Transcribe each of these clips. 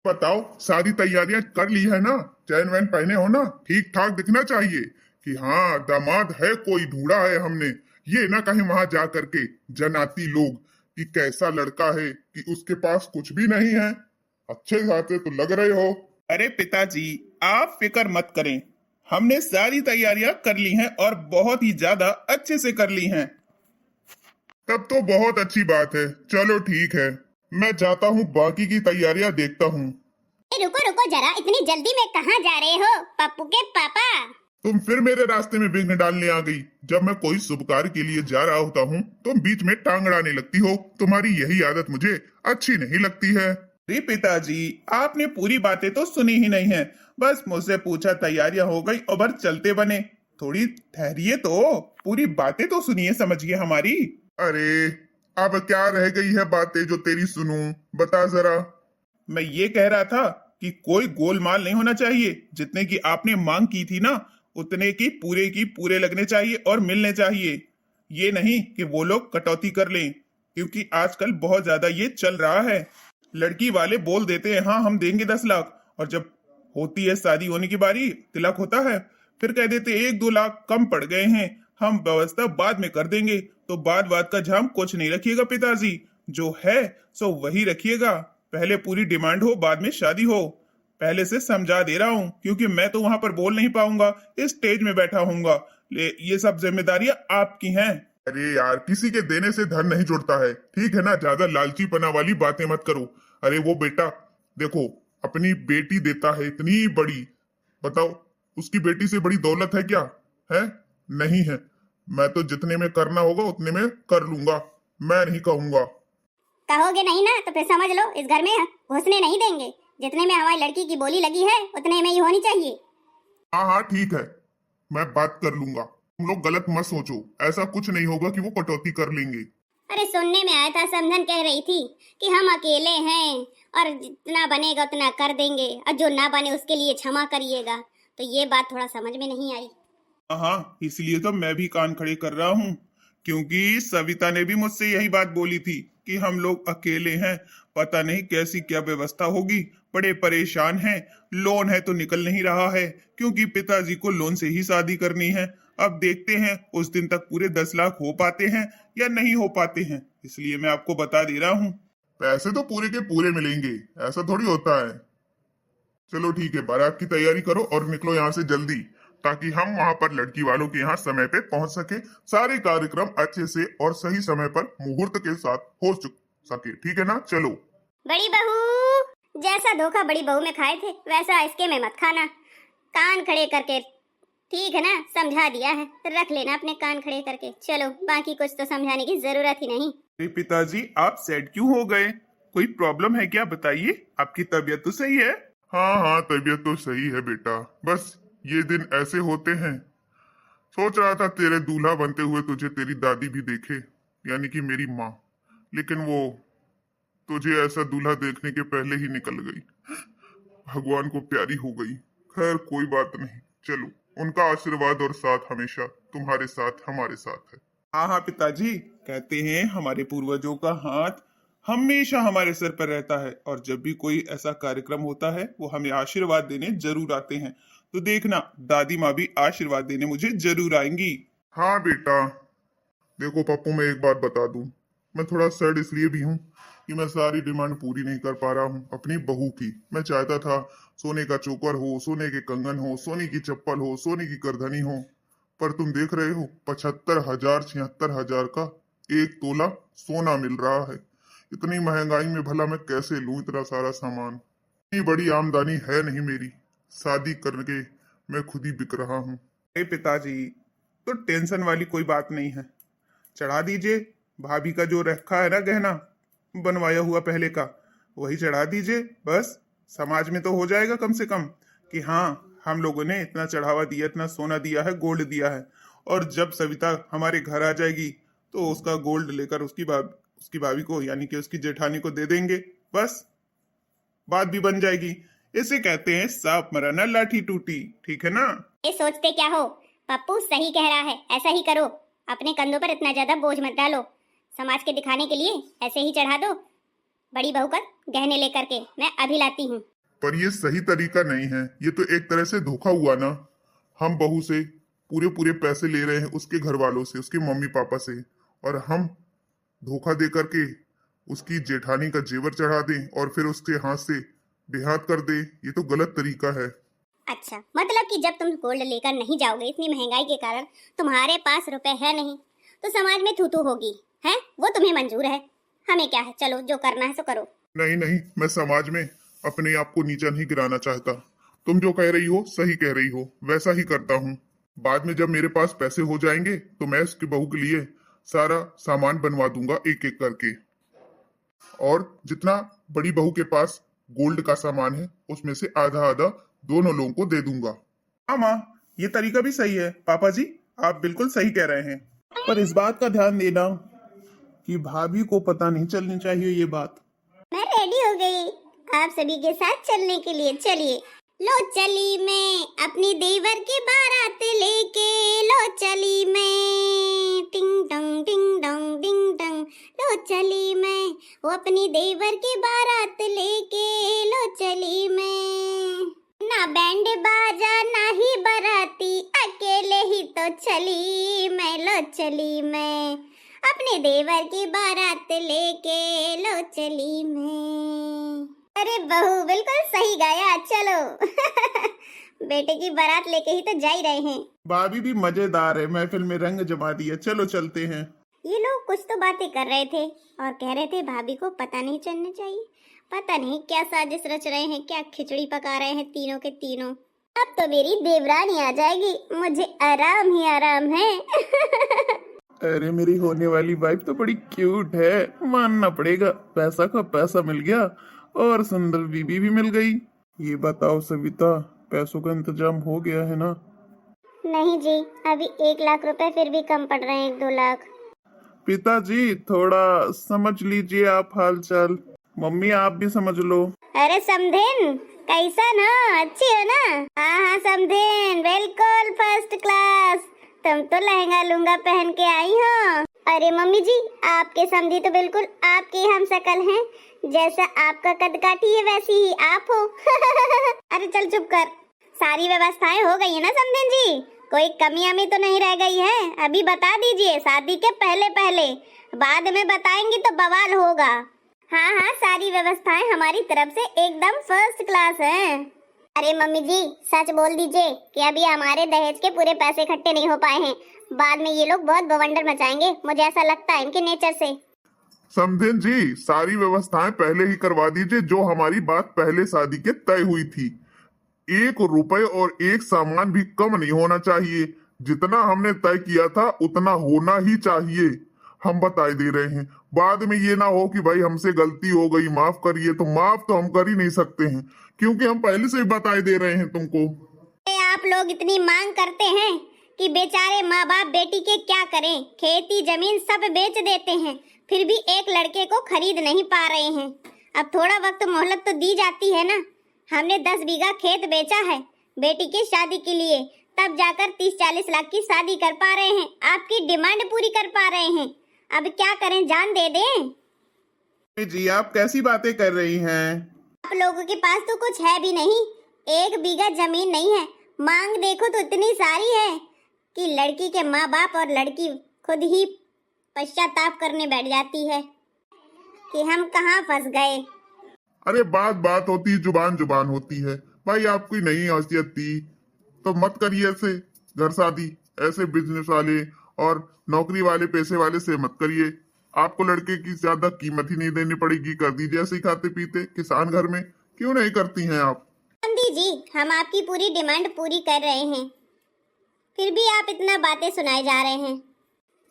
बताओ, सारी तैयारियां कर ली है ना? चैन वैन पहने हो ना? ठीक ठाक दिखना चाहिए कि हाँ दामाद है, कोई ढूंढा है हमने। ये ना कहीं वहां जा करके जनाती लोग कि कैसा लड़का है कि उसके पास कुछ भी नहीं है। अच्छे खासे तो लग रहे हो। अरे पिताजी, आप फिक्र मत करें। हमने सारी तैयारियां कर ली हैं और बहुत ही ज्यादा अच्छे से कर ली हैं। तब तो बहुत अच्छी बात है। चलो ठीक है, मैं जाता हूँ, बाकी की तैयारियां देखता हूँ। रुको रुको जरा, इतनी जल्दी में कहाँ जा रहे हो पप्पू के पापा? तुम फिर मेरे रास्ते में विघ्न डालने आ गई। जब मैं कोई शुभ कार्य के लिए जा रहा होता हूँ तुम बीच में टांग अड़ाने लगती हो। तुम्हारी यही आदत मुझे अच्छी नहीं लगती है। अरे पिताजी, आपने पूरी बातें तो सुनी ही नहीं है। बस मुझसे पूछा, तैयारियां हो गई और बस चलते बने। थोड़ी ठहरिए तो, पूरी बातें तो सुनिए, समझिए हमारी। अरे अब क्या रह गई है बातें जो तेरी सुनूं? बता जरा। मैं ये कह रहा था कि कोई गोलमाल नहीं होना चाहिए। जितने की आपने मांग की थी ना, उतने की पूरे लगने चाहिए और मिलने चाहिए। ये नहीं कि वो लोग कटौती कर लें, क्योंकि आजकल बहुत ज्यादा ये चल रहा है। लड़की वाले बोल देते हैं हाँ हम देंगे 10 लाख, और जब होती है शादी होने की बारी, तिलक होता है, फिर कह देते 1-2 लाख कम पड़ गए हैं, हम व्यवस्था बाद में कर देंगे। तो बात का झाम कुछ नहीं रखिएगा पिताजी। जो है सो वही रखिएगा। पहले पूरी डिमांड हो, बाद में शादी हो। पहले से समझा दे रहा हूँ, क्योंकि मैं तो वहां पर बोल नहीं पाऊंगा, इस स्टेज में बैठा हूँगा। ये सब जिम्मेदारियां आपकी हैं। अरे यार, किसी के देने से धन नहीं जुड़ता है, ठीक है ना? ज्यादा लालचीपना वाली बातें मत करो। अरे वो बेटा, देखो, अपनी बेटी देता है इतनी बड़ी, बताओ उसकी बेटी से बड़ी दौलत है क्या? है? नहीं है। मैं तो जितने में करना होगा उतने में कर लूंगा, मैं नहीं कहूंगा। कहोगे नहीं ना तो फिर समझ लो इस घर में घुसने नहीं देंगे। जितने में हमारी लड़की की बोली लगी है उतने में ही होनी चाहिए। हाँ हाँ ठीक है, मैं बात कर लूंगा। तुम लोग गलत मत सोचो, ऐसा कुछ नहीं होगा कि वो कटौती कर लेंगे। अरे सुनने में आया था, समधन कह रही थी कि हम अकेले हैं और जितना बनेगा उतना कर देंगे और जो ना बने उसके लिए क्षमा करिएगा। तो ये बात थोड़ा समझ में नहीं आई। हाँ, इसलिए तो मैं भी कान खड़े कर रहा हूँ, क्योंकि सविता ने भी मुझसे यही बात बोली थी कि हम लोग अकेले हैं, पता नहीं कैसी क्या व्यवस्था होगी, बड़े परेशान हैं। लोन है तो निकल नहीं रहा है, क्योंकि पिताजी को लोन से ही शादी करनी है। अब देखते हैं उस दिन तक पूरे 10 लाख हो पाते हैं या नहीं हो पाते हैं, इसलिए मैं आपको बता दे रहा हूँ। पैसे तो पूरे के पूरे मिलेंगे, ऐसा थोड़ी होता है। चलो ठीक है, बारात की तैयारी करो और निकलो यहाँ से जल्दी, ताकि हम वहां पर लड़की वालों के यहाँ समय पे पहुंच सके। सारे कार्यक्रम अच्छे से और सही समय पर मुहूर्त के साथ हो सके, ठीक है ना? चलो। बड़ी बहू, जैसा धोखा बड़ी बहू में खाए थे वैसा इसके में मत खाना। कान खड़े करके, ठीक है ना? समझा दिया है, रख लेना अपने कान खड़े करके। चलो, बाकी कुछ तो समझाने की जरूरत ही नहीं। अरे पिताजी, आप सैड क्यों हो गए? कोई प्रॉब्लम है क्या? बताइए, आपकी तबीयत तो सही है? हाँ हाँ, तबीयत तो सही है बेटा, बस ये दिन ऐसे होते हैं। सोच रहा था तेरे दूल्हा बनते हुए तुझे तेरी दादी भी देखे, यानी कि मेरी माँ, लेकिन वो तुझे ऐसा दूल्हा देखने के पहले ही निकल गई। भगवान को प्यारी हो गई। खैर कोई बात नहीं, चलो, उनका आशीर्वाद और साथ हमेशा तुम्हारे साथ हमारे साथ है। हाँ हाँ पिताजी, कहते हैं हमारे पूर्वजों का हाथ हमेशा हमारे सर पर रहता है, और जब भी कोई ऐसा कार्यक्रम होता है वो हमें आशीर्वाद देने जरूर आते हैं। तो देखना, दादी माँ भी आशीर्वाद देने मुझे जरूर आएंगी। हाँ बेटा, देखो पप्पू, मैं एक बात बता दूं, मैं थोड़ा सैड इसलिए भी हूँ कि मैं सारी डिमांड पूरी नहीं कर पा रहा हूँ अपनी बहू की। मैं चाहता था सोने का चोकर हो, सोने के कंगन हो, सोने की चप्पल हो, सोने की करधनी हो, पर तुम देख रहे हो 75,000 76,000 का 1 तोला सोना मिल रहा है। इतनी महंगाई में भला मैं कैसे लूं इतना सारा सामान? इतनी बड़ी आमदनी है नहीं मेरी, शादी करके मैं खुद ही बिक रहा हूँ। अरे पिताजी, तो टेंशन वाली कोई बात नहीं है। चढ़ा दीजिए, भाभी का जो रखा है ना गहना बनवाया हुआ पहले का, वही चढ़ा दीजिए। बस समाज में तो हो जाएगा कम से कम कि हाँ, हम लोगों ने इतना चढ़ावा दिया, इतना सोना दिया है, गोल्ड दिया है। और जब सविता हमारे घर आ जाएगी तो उसका गोल्ड लेकर उसकी भाभी को, यानी कि उसकी जेठानी को दे देंगे। बस बात भी बन जाएगी। इसे कहते हैं सांप मरा ना लाठी टूटी, ठीक है ना? ये सोचते क्या हो? पप्पू सही कह रहा है, ऐसा ही करो। अपने कंधों पर इतना ज्यादा बोझ मत डालो। समाज के दिखाने के लिए ऐसे ही चढ़ा दो। बड़ी बहू का गहने लेकर के मैं अभी लाती हूँ। पर ये सही तरीका नहीं है, ये तो एक तरह से धोखा हुआ ना। हम बहू से पूरे पूरे पैसे ले रहे हैं, उसके घर वालों से, उसके मम्मी पापा से, और हम धोखा दे करके उसकी जेठानी का जेवर चढ़ा दें और फिर उसके हाथ से बेहात कर दे। ये तो गलत तरीका है। अच्छा, मतलब कि जब तुम गोल्ड लेकर नहीं जाओगे, इतनी महंगाई के कारण तुम्हारे पास रुपए है नहीं, तो समाज में थू होगी है, वो तुम्हें मंजूर है, हमें क्या है, चलो जो करना है सो करो। नहीं नहीं, मैं समाज में अपने आप को नीचा नहीं गिराना चाहता। तुम जो कह रही हो सही कह रही हो, वैसा ही करता हूँ। बाद में जब मेरे पास पैसे हो जाएंगे तो मैं उसकी बहू के लिए सारा सामान बनवा दूंगा एक एक करके, और जितना बड़ी बहू के पास गोल्ड का सामान है उसमें से आधा आधा दोनों लोगों को दे दूंगा। हाँ माँ, ये तरीका भी सही है। पापा जी आप बिल्कुल सही कह रहे हैं, पर इस बात का ध्यान देना कि भाभी को पता नहीं चलनी चाहिए ये बात। मैं रेडी हो गई आप सभी के साथ चलने के लिए, चलिए। लो चली मैं अपनी देवर की बारात लेके, लो चली मैं टिंग टंग टिंग डोंग डिंग डंग, लो चली मैं वो अपनी देवर की बारात लेके, लो चली मैं। ना बैंड बाजा ना ही बाराती, अकेले ही तो चली मैं, लो चली मैं अपने देवर की बारात लेके, लो चली मैं। अरे बहू बिल्कुल सही गाया, चलो। बेटे की बारात लेके ही तो जा ही रहे हैं। भाभी भी मजेदार है, महफिल में रंग जमा दिया। चलो चलते हैं। ये लोग कुछ तो बातें कर रहे थे और कह रहे थे भाभी को पता नहीं चलना चाहिए। पता नहीं क्या साजिश रच रहे हैं, क्या खिचड़ी पका रहे हैं तीनों के तीनों। अब तो मेरी देवरानी आ जाएगी, मुझे आराम ही आराम है। अरे मेरी होने वाली वाइफ तो बड़ी क्यूट है, मानना पड़ेगा। पैसा का पैसा मिल गया और सुंदर बीबी भी मिल गई। ये बताओ सविता, पैसों का इंतजाम हो गया है ना? नहीं जी, अभी 1 लाख रुपए फिर भी कम पड़ रहे हैं, 1-2 लाख। पिताजी थोड़ा समझ लीजिए आप हालचाल। मम्मी आप भी समझ लो। अरे समधेन कैसा ना, अच्छी हो ना? हाँ हाँ समधेन बिल्कुल फर्स्ट क्लास। तुम तो लहंगा लूंगा पहन के आई हो। अरे मम्मी जी, आपके समधी तो बिल्कुल आपके हम शकल हैं, जैसा आपका कद काठी है वैसी ही आप हो। अरे चल चुप कर। सारी व्यवस्थाएं हो गई है ना समधेन जी? कोई कमी अमी तो नहीं रह गई है? अभी बता दीजिए, शादी के पहले पहले, बाद में बताएंगी तो बवाल होगा। हाँ हाँ, सारी व्यवस्थाएं हमारी तरफ से एकदम फर्स्ट क्लास हैं। अरे मम्मी जी सच बोल दीजिए कि अभी हमारे दहेज के पूरे पैसे इकट्ठे नहीं हो पाए हैं, बाद में ये लोग बहुत बवंडर मचाएंगे, मुझे ऐसा लगता है इनके नेचर से। समधेन जी, सारी व्यवस्थाएं पहले ही करवा दीजिए, जो हमारी बात पहले शादी के तय हुई थी। 1 रुपए और 1 सामान भी कम नहीं होना चाहिए। जितना हमने तय किया था उतना होना ही चाहिए। हम बताए दे रहे हैं, बाद में ये ना हो कि भाई हमसे गलती हो गई माफ करिए। तो माफ तो हम कर ही नहीं सकते हैं, क्योंकि हम पहले से ही बताए दे रहे हैं तुमको। आप लोग इतनी मांग करते हैं कि बेचारे माँ बाप बेटी के क्या करें, खेती जमीन सब बेच देते हैं, फिर भी एक लड़के को खरीद नहीं पा रहे हैं। अब थोड़ा वक्त मोहलत तो दी जाती है ना। हमने 10 बीघा खेत बेचा है बेटी की शादी के लिए, तब जाकर 30-40 लाख की शादी कर पा रहे हैं, आपकी डिमांड पूरी कर पा रहे हैं। अब क्या करें, जान दे दें? जी आप कैसी बातें कर रही हैं? आप लोगों के पास तो कुछ है भी नहीं, 1 बीघा जमीन नहीं है। मांग देखो तो इतनी सारी है कि लड़की के माँ बाप और लड़की खुद ही पश्चाताप करने बैठ जाती है कि हम कहाँ फंस गए। अरे बात बात होती, जुबान जुबान होती है। भाई आपकी नहीं हैसियत थी तो मत करिए ऐसे घर शादी। ऐसे बिजनेस वाले और नौकरी वाले पैसे वाले से मत करिए। आपको लड़के की ज्यादा कीमत ही नहीं देनी पड़ेगी, कर दीजिए ऐसे ही खाते पीते किसान घर में। क्यों नहीं करती हैं आप? गांधी जी, हम आपकी पूरी डिमांड पूरी कर रहे हैं, फिर भी आप इतना बातें सुनाए जा रहे हैं।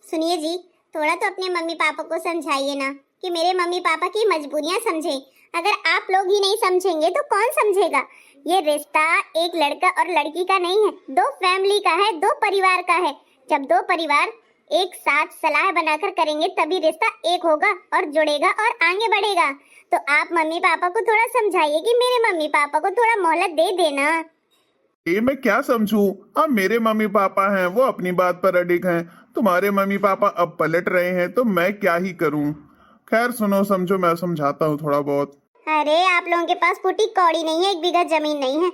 सुनिए जी, थोड़ा तो अपने मम्मी पापा को समझाइए ना कि मेरे मम्मी पापा की मजबूरियां समझे। अगर आप लोग ही नहीं समझेंगे तो कौन समझेगा? ये रिश्ता एक लड़का और लड़की का नहीं है, 2 फैमिली का है, 2 परिवार का है। जब 2 परिवार एक साथ सलाह बनाकर करेंगे तभी रिश्ता एक होगा और जुड़ेगा और आगे बढ़ेगा। तो आप मम्मी पापा को थोड़ा समझाइए कि मेरे मम्मी पापा को थोड़ा मोहलत दे देना। ये मैं क्या समझूं? अब मेरे मम्मी पापा हैं, वो अपनी बात पर अडिग हैं। तुम्हारे मम्मी पापा अब पलट रहे हैं तो मैं क्या ही करूं। खैर सुनो समझो, मैं समझाता हूँ थोड़ा बहुत। अरे आप लोगों के पास फूटी कौड़ी नहीं है, 1 बीघा जमीन नहीं है।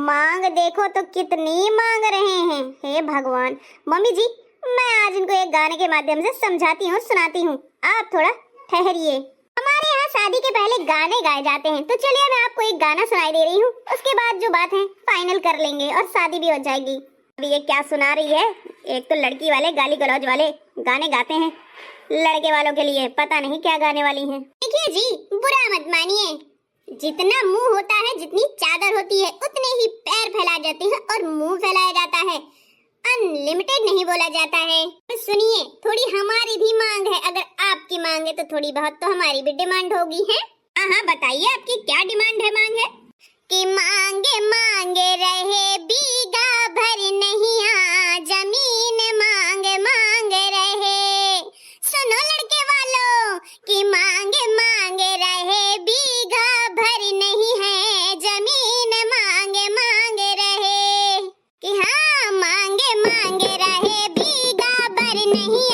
मांग देखो तो कितनी मांग रहे हैं। हे भगवान। मम्मी जी, मैं आज इनको एक गाने के माध्यम से समझाती हूँ, सुनाती हूँ। आप थोड़ा ठहरिए। हमारे यहाँ शादी के पहले गाने गाए जाते हैं, तो चलिए मैं आपको एक गाना सुनाई दे रही हूँ। उसके बाद जो बात है फाइनल कर लेंगे और शादी भी हो जाएगी। अभी ये क्या सुना रही है? एक तो लड़की वाले गाली गलौज वाले गाने गाते हैं, लड़के वालों के लिए पता नहीं क्या गाने वाली हैं। देखिए जी, बुरा मत मानिए, जितना मुंह होता है, जितनी चादर होती है, उतने ही पैर फैलाए जाते हैं और मुंह फैलाया जाता है। अनलिमिटेड नहीं बोला जाता है। तो सुनिए, थोड़ी हमारी भी मांग है। अगर आपकी मांग है तो थोड़ी बहुत तो हमारी भी डिमांड होगी है। हाँ, बताइए आपकी क्या डिमांड है, मांग है? कि मांगे मांगे रहे बीघा भर नहीं जमीन, मांगे मांगे रहे। सुनो लड़के वालों, कि मांगे मांगे रहे बीघा भर नहीं है जमीन, मांगे मांगे रहे। कि हाँ, मांगे मांगे रहे बीघा भर नहीं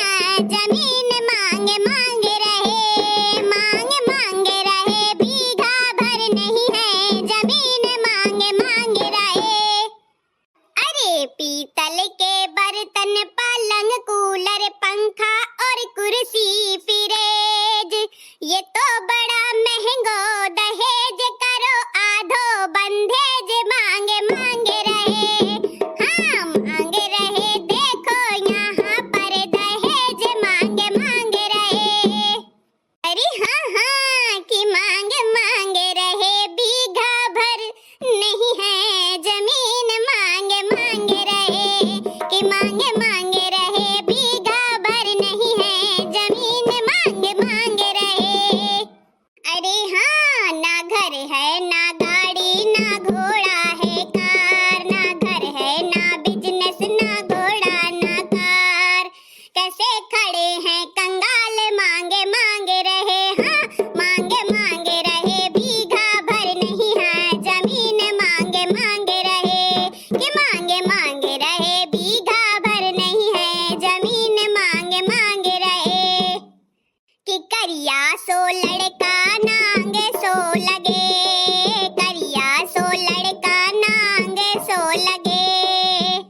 जमीन, मांगे मांगे रहे। मांगे मांगे रहे बीघा भर नहीं है जमीन, मांगे मांगे रहे। अरे पीतल के बर्तन, पलंग, कूलर, पंखा और कुर्सी फ्रिज, ये तो बड़ा महंगो दहेज, करो आधो बंधेज, मांगे मांगे रहे। हाँ, मांगे रहे, देखो यहाँ पर दहेज, मांगे मांगे रहे। अरे हाँ हाँ, कि मांगे मांगे रहे बीघा भर नहीं है जमीन, मांगे मांगे रहे। कि मांगे मांगे रहे बीघा भर नहीं है जमीन, मांगे मांगे रहे। अरे हाँ, ना घर है, ना गाड़ी, ना घोड़ा है कार, ना घर है, ना बिजनेस, ना घोड़ा, ना कार, कैसे खड़े हैं कंगाल, मांगे मांगे रहे। हाँ, मांगे मांगे रहे बीघा भर नहीं है जमीन, मांगे मांगे रहे। कि मांगे मांगे रहे बीघा भर नहीं है जमीन, मांगे मांगे रहे। कि करिया सो लड़का नांगे सो लगे, करिया सो लड़का नांगे सो लगे।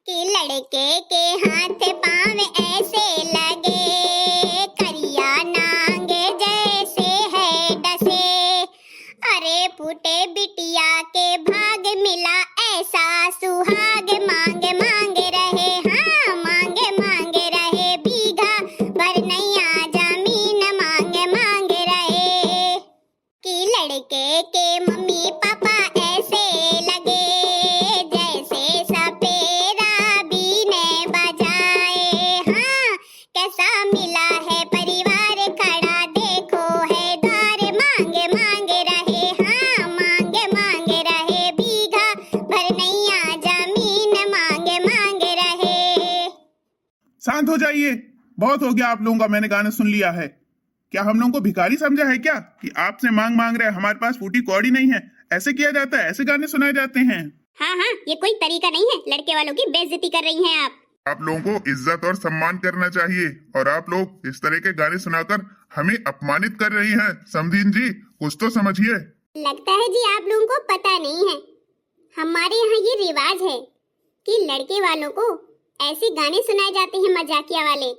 कि लड़के के हाथ पांव ऐसे लगे, करिया नांगे जैसे है डसे। अरे फूटे बिटिया के भाग मिला ऐसा सुहाग, मांगे मांगे रहे। हाँ, मांगे मांगे रहे बीघा भर नहीं जमीन, मांगे मांगे रहे। कि लड़के के मम्मी पापा ऐसे लगे जैसे सपेरा बीने बजाए। हाँ, कैसा मिला है परिवार खड़ा, देखो है द्वार, मांगे मांगे रहे। हाँ, मांगे मांगे रहे बीघा भर नहीं जमीन, मांगे मांगे रहे। शांत हो जाइए, बहुत हो गया आप लोगों का, मैंने गाना सुन लिया है। क्या हम लोगों को भिखारी समझा है क्या कि आपसे मांग मांग रहे, हमारे पास फूटी कौड़ी नहीं है? ऐसे किया जाता है? ऐसे गाने सुनाए जाते हैं? हाँ हाँ, ये कोई तरीका नहीं है। लड़के वालों की बेइज्जती कर रही हैं आप। आप लोगों को इज्जत और सम्मान करना चाहिए, और आप लोग इस तरह के गाने सुनाकर हमें अपमानित कर रही हैं। समझीन जी, कुछ तो समझिए। लगता है जी आप लोगों को पता नहीं है, हमारे यहाँ ये रिवाज है कि लड़के वालों को ऐसे गाने सुनाए जाते हैं मजाकिया वाले,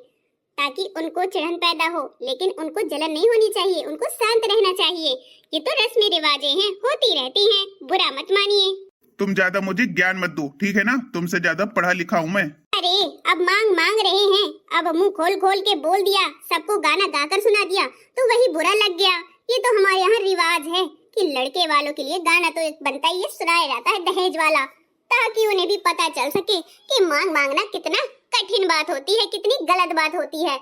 ताकि उनको चिढ़न पैदा हो। लेकिन उनको जलन नहीं होनी चाहिए, उनको शांत रहना चाहिए। ये तो रस्में रिवाजें हैं, होती रहती हैं, बुरा मत मानिए। तुम ज्यादा मुझे ज्ञान मत दो, ठीक है ना? तुमसे ज्यादा पढ़ा लिखा हूँ मैं। अरे अब मांग मांग रहे हैं, अब मुंह खोल खोल के बोल दिया, सबको गाना गाकर सुना दिया तो वही बुरा लग गया। ये तो हमारे यहाँ रिवाज है कि लड़के वालों के लिए गाना तो एक बनता ही है, सुनाया जाता है दहेज वाला, ताकि उन्हें भी पता चल सके कि मांग मांगना कितना कठिन बात होती है, कितनी गलत बात होती है।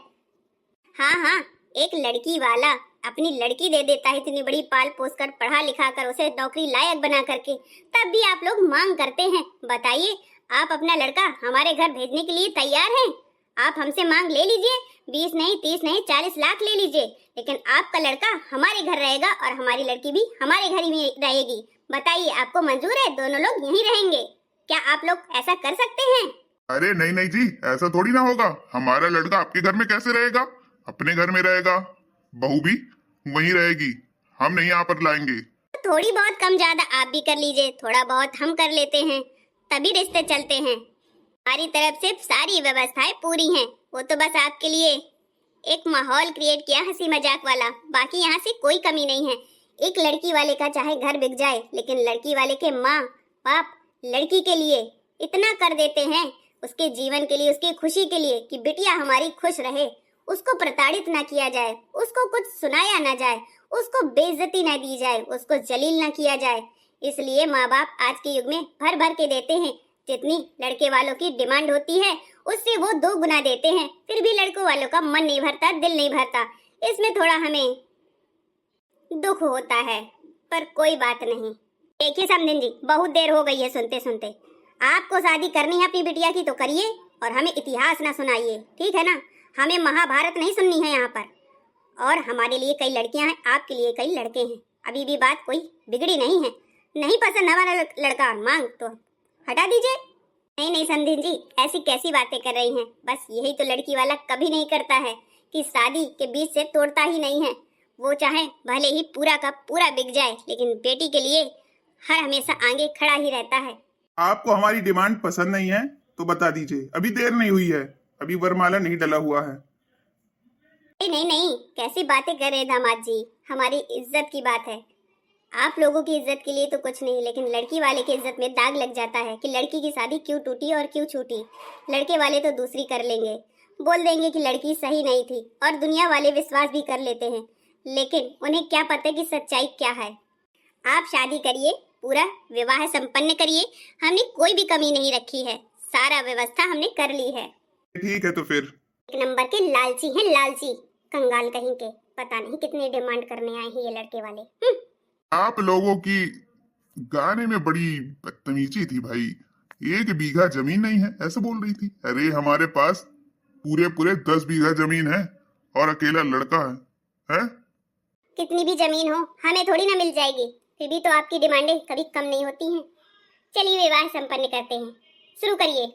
हाँ हाँ, एक लड़की वाला अपनी लड़की दे देता है इतनी बड़ी पाल पोस कर, पढ़ा लिखा कर, उसे नौकरी लायक बना करके, तब भी आप लोग मांग करते हैं। बताइए, आप अपना लड़का हमारे घर भेजने के लिए तैयार हैं? आप हमसे मांग ले लीजिए, 20 नहीं, 30 नहीं, 40 लाख ले लीजिए, लेकिन आपका लड़का हमारे घर रहेगा और हमारी लड़की भी हमारे घर ही रहेगी। बताइए, आपको मंजूर है? दोनों लोग यहीं रहेंगे? क्या आप लोग ऐसा कर सकते हैं? अरे नहीं नहीं जी, ऐसा थोड़ी ना होगा। हमारा लड़का आपके घर में कैसे रहेगा? अपने घर में रहेगा, बहू भी वहीं रहेगी। हम नहीं यहाँ पर लाएंगे। थोड़ी बहुत कम ज्यादा आप भी कर लीजिए, थोड़ा बहुत हम कर लेते हैं, तभी रिश्ते चलते हैं। हमारी तरफ से सारी व्यवस्थाएं पूरी हैं, वो तो बस आपके लिए एक माहौल क्रिएट किया हंसी मजाक वाला, बाकी यहाँ से कोई कमी नहीं है। एक लड़की वाले का चाहे घर बिक जाए, लेकिन लड़की वाले के माँ बाप लड़की के लिए इतना कर देते हैं, उसके जीवन के लिए, उसकी खुशी के लिए, कि बिटिया हमारी खुश रहे, उसको प्रताड़ित ना किया जाए, उसको कुछ सुनाया ना जाए, उसको बेइज्जती ना दी जाए, उसको जलील ना किया जाए। इसलिए माँ बाप आज के युग में भर भर के देते हैं। जितनी लड़के वालों की डिमांड होती है उससे वो 2 गुना देते हैं, फिर भी लड़कों वालों का मन नहीं भरता, दिल नहीं भरता। इसमें थोड़ा हमें दुख होता है, पर कोई बात नहीं। देखिए समधिन जी, बहुत देर हो गई है सुनते सुनते। आपको शादी करनी है अपनी बिटिया की तो करिए, और हमें इतिहास ना सुनाइए, ठीक है ना। हमें महाभारत नहीं सुननी है यहाँ पर। और हमारे लिए कई लड़कियां हैं, आपके लिए कई लड़के हैं, अभी भी बात कोई बिगड़ी नहीं है। नहीं पसंद हमारा लड़का, मांग तो हटा दीजिए। नहीं नहीं समधिन जी, ऐसी कैसी बातें कर रही हैं। बस यही तो लड़की वाला कभी नहीं करता है कि शादी के बीच से तोड़ता ही नहीं है। वो चाहे भले ही पूरा का पूरा बिक जाए, लेकिन बेटी के लिए हर हमेशा आगे खड़ा ही रहता है। आपको हमारी डिमांड पसंद नहीं है तो बता दीजिए, अभी देर नहीं हुई है, अभी वरमाला नहीं डला हुआ है। नहीं नहीं नहीं, कैसी बातें कर रहे हैं दामाद जी, हमारी इज्जत की बात है। आप लोगों की इज्जत के लिए तो कुछ नहीं, लेकिन लड़की वाले की इज्जत में दाग लग जाता है कि लड़की की शादी क्यों टूटी और क्यों छूटी। लड़के वाले तो दूसरी कर लेंगे, बोल देंगे कि लड़की सही नहीं थी, और दुनिया वाले विश्वास भी कर लेते हैं, लेकिन उन्हें क्या पता कि सच्चाई क्या है। आप शादी करिए, पूरा विवाह संपन्न करिए, हमने कोई भी कमी नहीं रखी है, सारा व्यवस्था हमने कर ली है। ठीक है तो फिर। एक नंबर के लालची हैं, लालची कंगाल कहीं के, पता नहीं कितनी डिमांड करने आए हैं ये लड़के वाले। आप लोगों की गाने में बड़ी बदतमीजी थी भाई। 1 बीघा जमीन नहीं है ऐसे बोल रही थी। अरे हमारे पास पूरे पूरे 10 बीघा जमीन है और अकेला लड़का है? कितनी भी जमीन हो हमें थोड़ी ना मिल जाएगी, फिर भी तो आपकी डिमांडें कभी कम नहीं होती हैं। चलिए विवाह संपन्न करते हैं, शुरू करिए।